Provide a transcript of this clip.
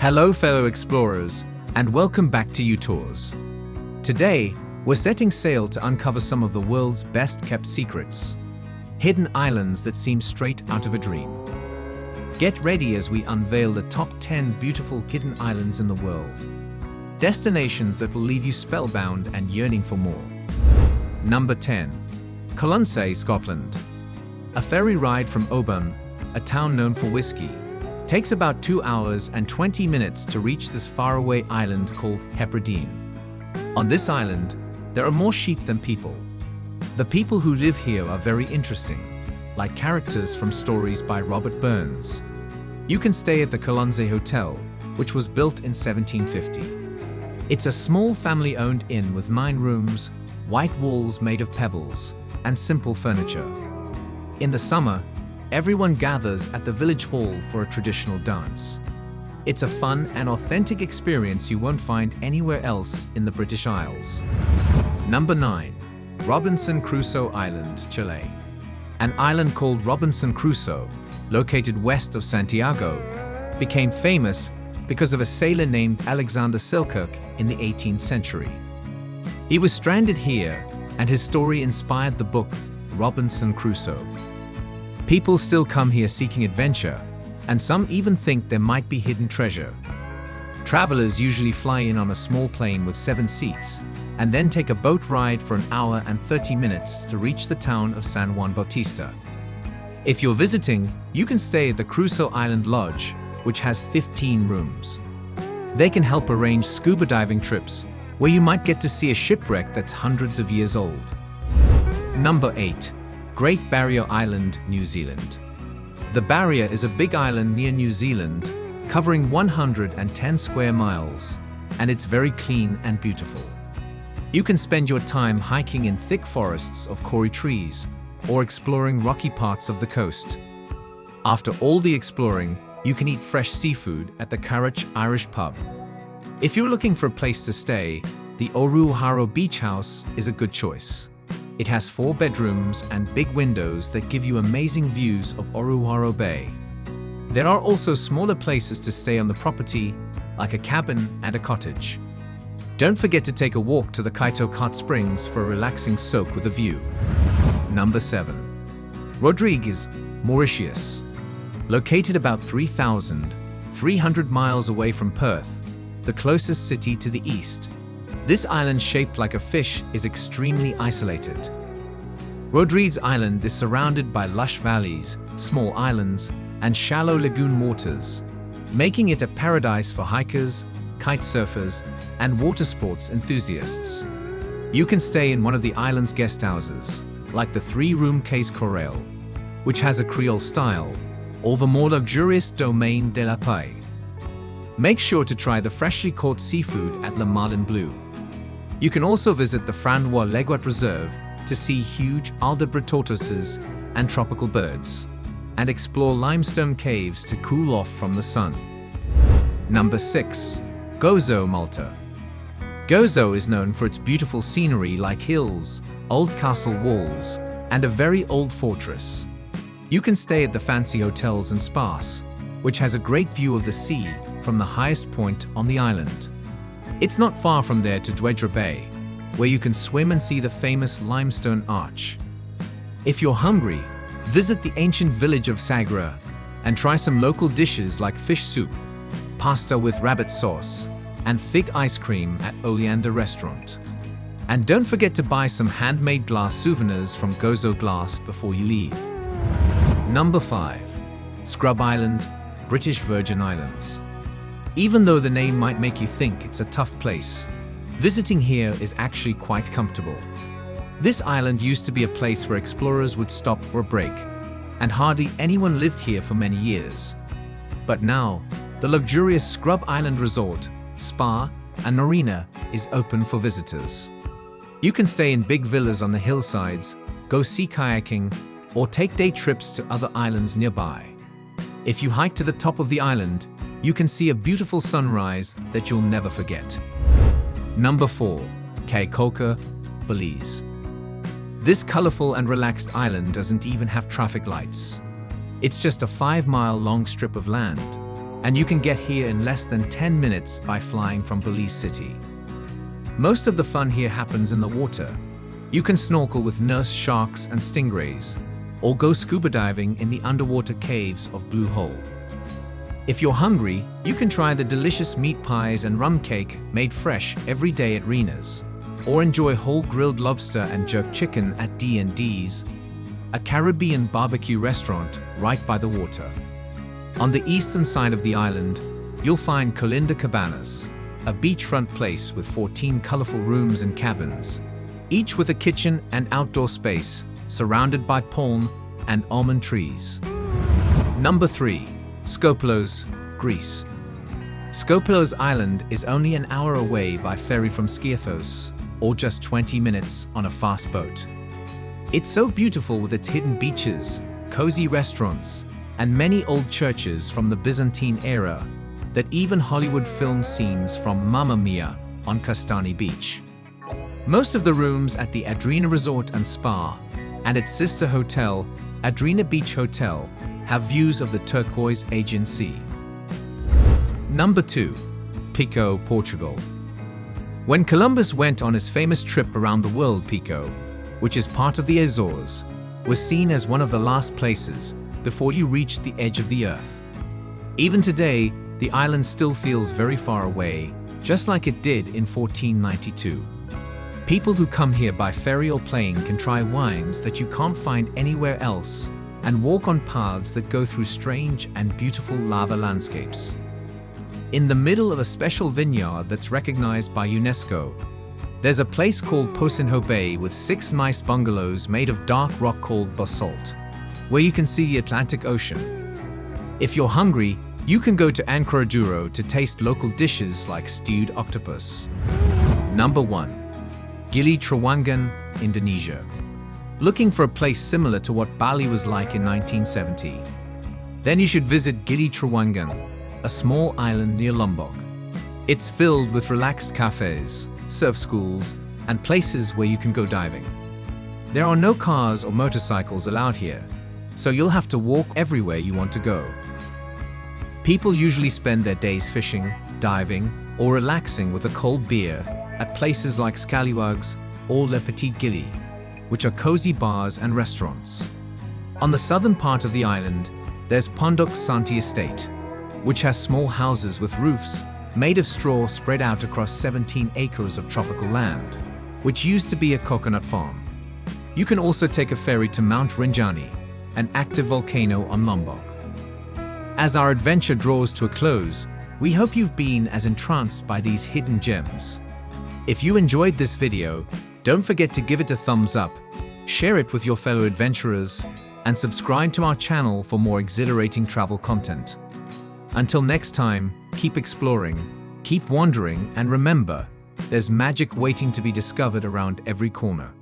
Hello fellow explorers, and welcome back to U-Tours. Today, we're setting sail to uncover some of the world's best-kept secrets. Hidden islands that seem straight out of a dream. Get ready as we unveil the top 10 beautiful hidden islands in the world. Destinations that will leave you spellbound and yearning for more. Number 10. Colonsay, Scotland. A ferry ride from Oban, a town known for whiskey, takes about 2 hours and 20 minutes to reach this faraway island called Hebridean. On this island, there are more sheep than people. The people who live here are very interesting, like characters from stories by Robert Burns. You can stay at the Colonsay Hotel, which was built in 1750. It's a small family-owned inn with 9 rooms, white walls made of pebbles, and simple furniture. In the summer, everyone gathers at the village hall for a traditional dance. It's a fun and authentic experience you won't find anywhere else in the British Isles. Number 9. Robinson Crusoe Island, Chile. An island called Robinson Crusoe, located west of Santiago, became famous because of a sailor named Alexander Selkirk in the 18th century. He was stranded here, and his story inspired the book Robinson Crusoe. People still come here seeking adventure, and some even think there might be hidden treasure. Travelers usually fly in on a small plane with 7 seats, and then take a boat ride for an hour and 30 minutes to reach the town of San Juan Bautista. If you're visiting, you can stay at the Crusoe Island Lodge, which has 15 rooms. They can help arrange scuba diving trips, where you might get to see a shipwreck that's hundreds of years old. Number 8. Great Barrier Island, New Zealand. The Barrier is a big island near New Zealand, covering 110 square miles, and it's very clean and beautiful. You can spend your time hiking in thick forests of kauri trees or exploring rocky parts of the coast. After all the exploring, you can eat fresh seafood at the Caye Irish pub. If you're looking for a place to stay, the Oruhara Beach House is a good choice. It has 4 bedrooms and big windows that give you amazing views of Oruhara Bay. There are also smaller places to stay on the property, like a cabin and a cottage. Don't forget to take a walk to the Kaito Hot Springs for a relaxing soak with a view. Number 7. Rodrigues, Mauritius. Located about 3,300 miles away from Perth, the closest city to the east, this island shaped like a fish is extremely isolated. Rodrigues Island is surrounded by lush valleys, small islands, and shallow lagoon waters, making it a paradise for hikers, kite surfers, and water sports enthusiasts. You can stay in one of the island's guest houses, like the 3-room Caye Coral, which has a Creole style, or the more luxurious Domaine de la Paix. Make sure to try the freshly caught seafood at Le Marlin Bleu. You can also visit the Frandois Leguat Reserve to see huge Aldabra tortoises and tropical birds, and explore limestone caves to cool off from the sun. Number 6. Gozo, Malta. Gozo is known for its beautiful scenery like hills, old castle walls, and a very old fortress. You can stay at the fancy hotels and spas, which has a great view of the sea from the highest point on the island. It's not far from there to Dwedra Bay, where you can swim and see the famous limestone arch. If you're hungry, visit the ancient village of Sagra and try some local dishes like fish soup, pasta with rabbit sauce, and fig ice cream at Oleander Restaurant. And don't forget to buy some handmade glass souvenirs from Gozo Glass before you leave. Number 5. Scrub Island, British Virgin Islands. Even though the name might make you think it's a tough place, visiting here is actually quite comfortable. This island used to be a place where explorers would stop for a break, and hardly anyone lived here for many years. But now, the luxurious Scrub Island Resort, spa, and marina is open for visitors. You can stay in big villas on the hillsides, go sea kayaking, or take day trips to other islands nearby. If you hike to the top of the island, you can see a beautiful sunrise that you'll never forget. Number 4. Caye Caulker, Belize. This colorful and relaxed island doesn't even have traffic lights. It's just a 5-mile long strip of land, and you can get here in less than 10 minutes by flying from Belize City. Most of the fun here happens in the water. You can snorkel with nurse sharks and stingrays, or go scuba diving in the underwater caves of Blue Hole. If you're hungry, you can try the delicious meat pies and rum cake made fresh every day at Rena's, or enjoy whole grilled lobster and jerk chicken at D&D's, a Caribbean barbecue restaurant right by the water. On the eastern side of the island, you'll find Colinda Cabanas, a beachfront place with 14 colorful rooms and cabins, each with a kitchen and outdoor space surrounded by palm and almond trees. Number 3. Skopelos, Greece. Skopelos Island is only an hour away by ferry from Skiathos, or just 20 minutes on a fast boat. It's so beautiful with its hidden beaches, cozy restaurants, and many old churches from the Byzantine era that even Hollywood film scenes from Mamma Mia on Castani Beach. Most of the rooms at the Adrena Resort and Spa and its sister hotel, Adrena Beach Hotel, have views of the turquoise Aegean Sea. Number 2. Pico, Portugal. When Columbus went on his famous trip around the world, Pico, which is part of the Azores, was seen as one of the last places before you reached the edge of the earth. Even today, the island still feels very far away, just like it did in 1492. People who come here by ferry or plane can try wines that you can't find anywhere else and walk on paths that go through strange and beautiful lava landscapes. In the middle of a special vineyard that's recognized by UNESCO, there's a place called Pocinho Bay with 6 nice bungalows made of dark rock called basalt, where you can see the Atlantic Ocean. If you're hungry, you can go to Ancoraduro to taste local dishes like stewed octopus. Number 1. Gili, Trawangan, Indonesia. Looking for a place similar to what Bali was like in 1970? Then you should visit Gili, Trawangan, a small island near Lombok. It's filled with relaxed cafes, surf schools, and places where you can go diving. There are no cars or motorcycles allowed here, so you'll have to walk everywhere you want to go. People usually spend their days fishing, diving, or relaxing with a cold beer at places like Scallywags or Le Petit Gili, which are cozy bars and restaurants. On the southern part of the island, there's Pondok Santi Estate, which has small houses with roofs made of straw spread out across 17 acres of tropical land, which used to be a coconut farm. You can also take a ferry to Mount Rinjani, an active volcano on Lombok. As our adventure draws to a close, we hope you've been as entranced by these hidden gems. If you enjoyed this video, don't forget to give it a thumbs up, share it with your fellow adventurers, and subscribe to our channel for more exhilarating travel content. Until next time, keep exploring, keep wandering, and remember, there's magic waiting to be discovered around every corner.